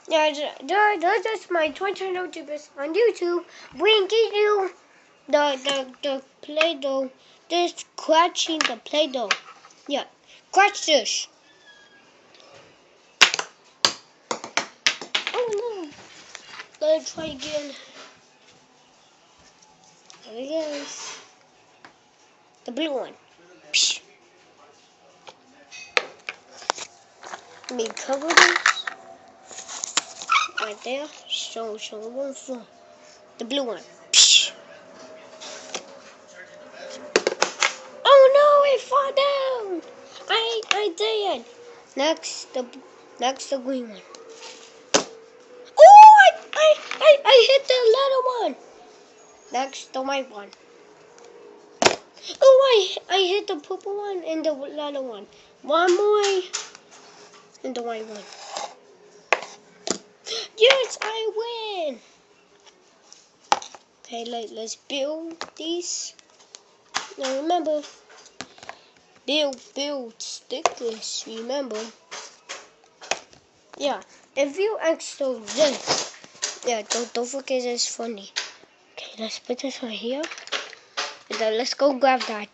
Yeah, that's my Twitter YouTubers on YouTube. We give you the Play-Doh. Just scratching the Play-Doh. Yeah, scratch this. Oh no. Let's try again. There it is. The blue one. Psh. Let me cover this right there. So one for the blue one. Psh. Oh no, it fell down. I did. Next the green one. Oh, I hit the little one. Next the white one. Oh, I hit the purple one and the little one. One more and the white one. Yes, I win. Okay, let's build these. Now remember, build stickers. Remember. Yeah, if you actually this, yeah, don't forget it's funny. Okay, let's put this right here. And then let's go grab that.